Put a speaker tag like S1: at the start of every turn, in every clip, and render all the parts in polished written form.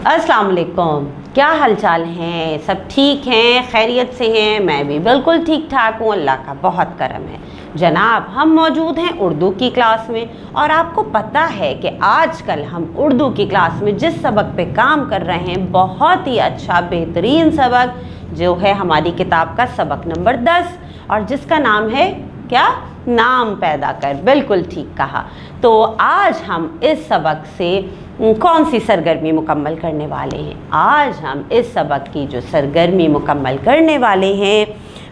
S1: अस्सलाम वालेकुम। क्या हालचाल हैं? सब ठीक हैं, खैरियत से हैं? मैं भी बिल्कुल ठीक ठाक हूँ, अल्लाह का बहुत करम है। जनाब, हम मौजूद हैं उर्दू की क्लास में और आपको पता है कि आजकल हम उर्दू की क्लास में जिस सबक पे काम कर रहे हैं, बहुत ही अच्छा बेहतरीन सबक जो है हमारी किताब का सबक नंबर 10 और जिसका नाम है क्या? नाम पैदा कर। बिल्कुल ठीक कहा। तो आज हम इस सबक से कौन सी सरगर्मी मुकम्मल करने वाले हैं? आज हम इस सबक की जो सरगर्मी मुकम्मल करने वाले हैं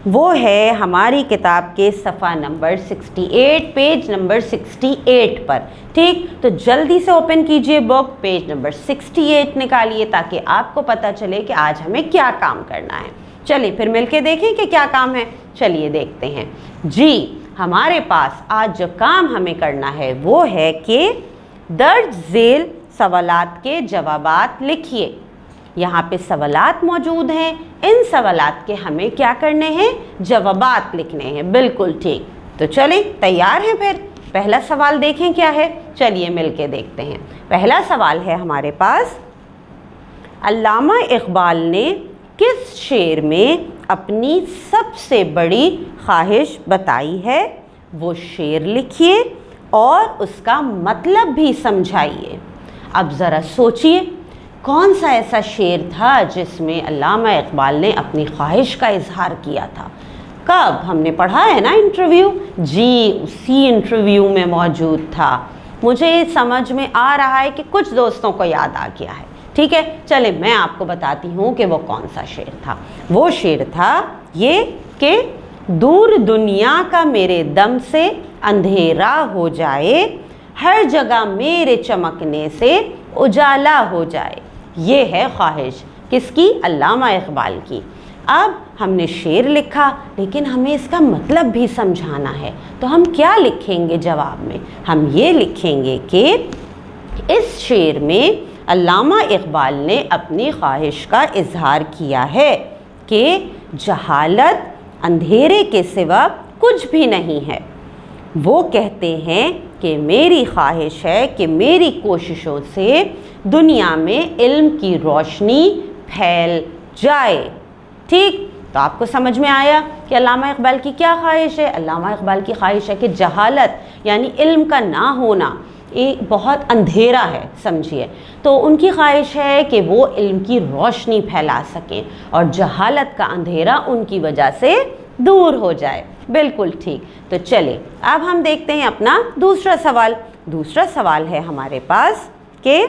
S1: वो है हमारी किताब के सफ़ा नंबर 68, पेज नंबर 68 पर। ठीक, तो जल्दी से ओपन कीजिए बुक, पेज नंबर 68 निकालिए ताकि आपको पता चले कि आज हमें क्या काम करना है। चलिए फिर मिलके देखें कि क्या काम है। चलिए देखते हैं जी। हमारे पास आज जो काम हमें करना है वो है कि दर्ज झेल सवालात के जवाबात लिखिए। यहाँ पे सवालात मौजूद हैं, इन सवालात के हमें क्या करने हैं? जवाबात लिखने हैं। बिल्कुल ठीक। तो चलें, तैयार हैं फिर? पहला सवाल देखें क्या है। चलिए मिलके देखते हैं। पहला सवाल है हमारे पास, अल्लामा इकबाल ने किस शेर में अपनी सबसे बड़ी ख्वाहिश बताई है? वो शेर लिखिए और उसका मतलब भी समझाइए। अब ज़रा सोचिए, कौन सा ऐसा शेर था जिसमें अल्लामा इकबाल ने अपनी ख्वाहिश का इजहार किया था? कब? हमने पढ़ा है ना इंटरव्यू। जी, उसी इंटरव्यू में मौजूद था। मुझे समझ में आ रहा है कि कुछ दोस्तों को याद आ गया है। ठीक है, चले मैं आपको बताती हूँ कि वो कौन सा शेर था। वो शेर था ये कि दूर दुनिया का मेरे दम से अंधेरा हो जाए, हर जगह मेरे चमकने से उजाला हो जाए। ये है ख्वाहिश किसकी? अल्लामा इकबाल की। अब हमने शेर लिखा लेकिन हमें इसका मतलब भी समझाना है, तो हम क्या लिखेंगे जवाब में? हम ये लिखेंगे कि इस शेर में अल्लामा इकबाल ने अपनी ख्वाहिश का इजहार किया है कि जहालत अंधेरे के सिवा कुछ भी नहीं है। वो कहते हैं कि मेरी ख्वाहिश है कि मेरी कोशिशों से दुनिया में इल्म की रोशनी फैल जाए। ठीक, तो आपको समझ में आया कि अल्लामा इकबाल की क्या ख्वाहिश है? अल्लामा इकबाल की ख्वाहिश है कि जहालत यानी इल्म का ना होना ये बहुत अंधेरा है, समझिए। तो उनकी ख्वाहिश है कि वो इल्म की रोशनी फैला सकें और जहालत का अंधेरा उनकी वजह से दूर हो जाए। बिल्कुल ठीक। तो चले अब हम देखते हैं अपना दूसरा सवाल। दूसरा सवाल है हमारे पास कि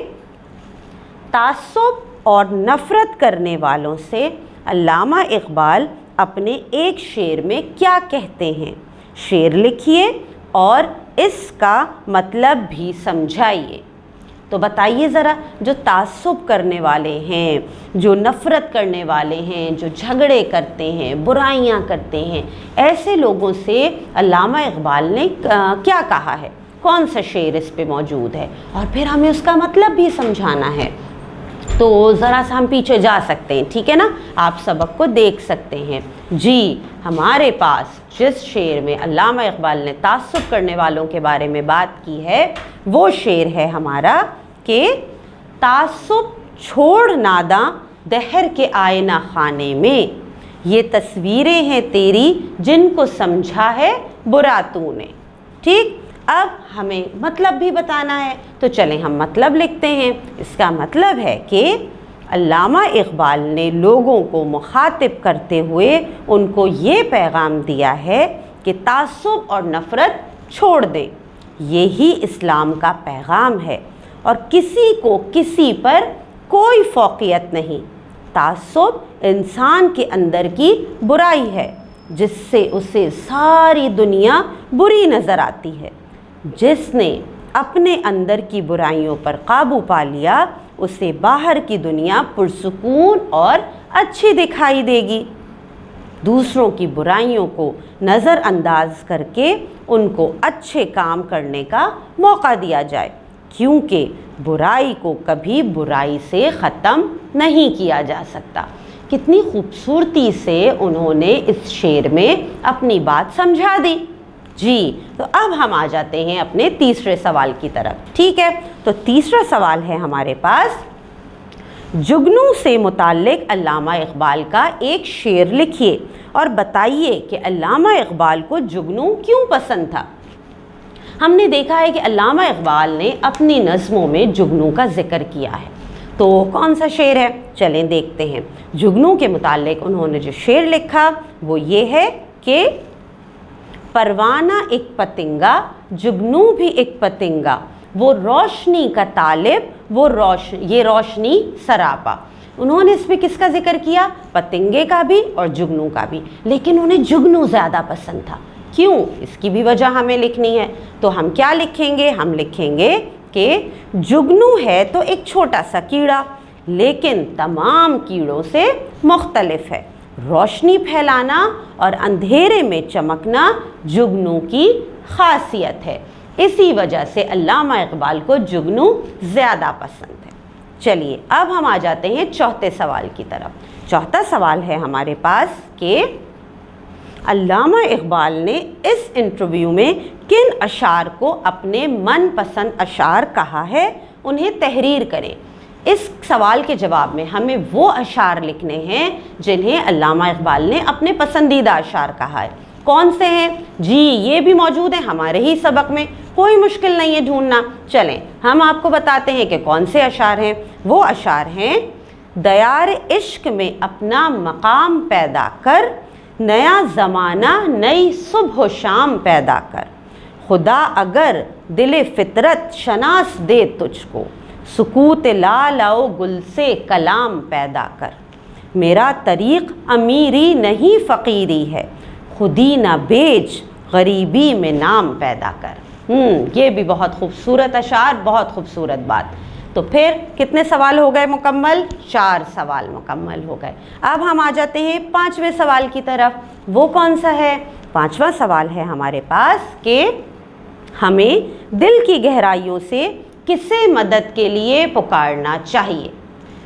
S1: तासुब और नफ़रत करने वालों से अल्लामा इकबाल अपने एक शेर में क्या कहते हैं? शेर लिखिए और इसका मतलब भी समझाइए। तो बताइए ज़रा, जो तासुब करने वाले हैं, जो नफ़रत करने वाले हैं, जो झगड़े करते हैं, बुराइयां करते हैं, ऐसे लोगों से अल्लामा इकबाल ने क्या कहा है? कौन सा शेर इस पे मौजूद है? और फिर हमें उसका मतलब भी समझाना है। तो ज़रा सा हम पीछे जा सकते हैं, ठीक है ना? आप सबक को देख सकते हैं। जी, हमारे पास जिस शेर में अल्लामा इकबाल ने तासुब करने वालों के बारे में बात की है वो शेर है हमारा कि तासुब छोड़ नादा दहर के आईना खाने में, ये तस्वीरें हैं तेरी जिनको समझा है बुरा तूने। ठीक, अब हमें मतलब भी बताना है, तो चलें हम मतलब लिखते हैं। इसका मतलब है कि अल्लामा इकबाल ने लोगों को मुखातिब करते हुए उनको ये पैगाम दिया है कि तासुब और नफ़रत छोड़ दें। यही इस्लाम का पैगाम है और किसी को किसी पर कोई फ़ौक़ियत नहीं। तासुब इंसान के अंदर की बुराई है जिससे उसे सारी दुनिया बुरी नज़र आती है। जिसने अपने अंदर की बुराइयों पर काबू पा लिया उसे बाहर की दुनिया पुरसुकून और अच्छी दिखाई देगी। दूसरों की बुराइयों को नज़रअंदाज करके उनको अच्छे काम करने का मौका दिया जाए, क्योंकि बुराई को कभी बुराई से ख़त्म नहीं किया जा सकता। कितनी खूबसूरती से उन्होंने इस शेर में अपनी बात समझा दी। जी, तो अब हम आ जाते हैं अपने तीसरे सवाल की तरफ। ठीक है, तो तीसरा सवाल है हमारे पास, जुगनू से मुताल्लिक अल्लामा इकबाल का एक शेर लिखिए और बताइए कि अल्लामा इकबाल को जुगनू क्यों पसंद था। हमने देखा है कि अल्लामा इकबाल ने अपनी नज़मों में जुगनू का जिक्र किया है, तो कौन सा शेर है, चलें देखते हैं। जुगनू के मुताल्लिक उन्होंने जो शेर लिखा वो ये है कि परवाना एक पतंगा, जुगनू भी एक पतंगा, वो रोशनी का तालिब, वो ये रोशनी सरापा। उन्होंने इसमें किसका जिक्र किया, पतंगे का भी और जुगनू का भी, लेकिन उन्हें जुगनू ज़्यादा पसंद था। क्यों, इसकी भी वजह हमें लिखनी है। तो हम क्या लिखेंगे, हम लिखेंगे कि जुगनू है तो एक छोटा सा कीड़ा, लेकिन तमाम कीड़ों से मुख्तलिफ है। रोशनी फैलाना और अंधेरे में चमकना जुगनू की खासियत है। इसी वजह से अल्लामा इकबाल को जुगनू ज़्यादा पसंद है। चलिए अब हम आ जाते हैं चौथे सवाल की तरफ। चौथा सवाल है हमारे पास कि अल्लामा इकबाल ने इस इंटरव्यू में किन अशार को अपने मनपसंद अशार कहा है, उन्हें तहरीर करें। इस सवाल के जवाब में हमें वो अशार लिखने हैं जिन्हें अल्लामा इकबाल ने अपने पसंदीदा अशार कहा है। कौन से हैं जी, ये भी मौजूद है हमारे ही सबक में, कोई मुश्किल नहीं है ढूंढना। चलें हम आपको बताते हैं कि कौन से अशार हैं। वो अशार हैं, दयार इश्क में अपना मकाम पैदा कर, नया ज़माना नई सुबह शाम पैदा कर, खुदा अगर दिल फितरत शनास दे तुझको, सुकूत लाओ गुल से कलाम पैदा कर, मेरा तरीक़ अमीरी नहीं फ़कीरी है, खुदी ना बेच गरीबी में नाम पैदा कर। ये भी बहुत खूबसूरत अशार, बहुत खूबसूरत बात। तो फिर कितने सवाल हो गए मुकम्मल, 4 सवाल मुकम्मल हो गए। अब हम आ जाते हैं 5वें सवाल की तरफ। वो कौन सा है, 5वां सवाल है हमारे पास कि हमें दिल की गहराइयों से किसे मदद के लिए पुकारना चाहिए।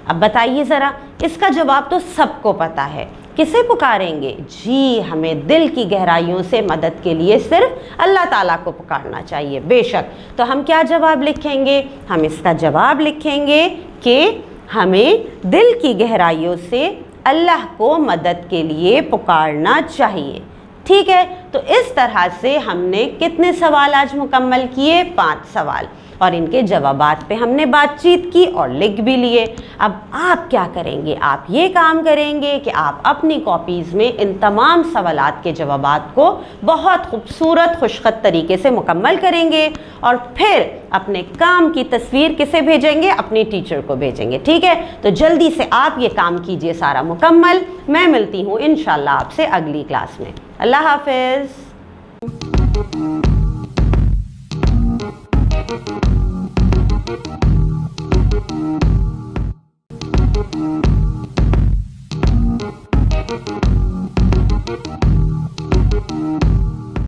S1: अब बताइए ज़रा, इसका जवाब तो सबको पता है, किसे पुकारेंगे जी, हमें दिल की गहराइयों से मदद के लिए सिर्फ अल्लाह ताला को पुकारना चाहिए। बेशक, तो हम क्या जवाब लिखेंगे, हम इसका जवाब लिखेंगे कि हमें दिल की गहराइयों से अल्लाह को मदद के लिए पुकारना चाहिए। ठीक है, तो इस तरह से हमने कितने सवाल आज मुकम्मल किए, 5 सवाल, और इनके जवाबात पे हमने बातचीत की और लिख भी लिए। अब आप क्या करेंगे, आप ये काम करेंगे कि आप अपनी कॉपीज़ में इन तमाम सवालात के जवाबात को बहुत खूबसूरत खुशखत तरीके से मुकम्मल करेंगे और फिर अपने काम की तस्वीर किसे भेजेंगे, अपने टीचर को भेजेंगे। ठीक है, तो जल्दी से आप ये काम कीजिए सारा मुकम्मल। मैं मिलती हूँ इंशाल्लाह आपसे अगली क्लास में। अल्लाह हाफिज़।
S2: Thank you.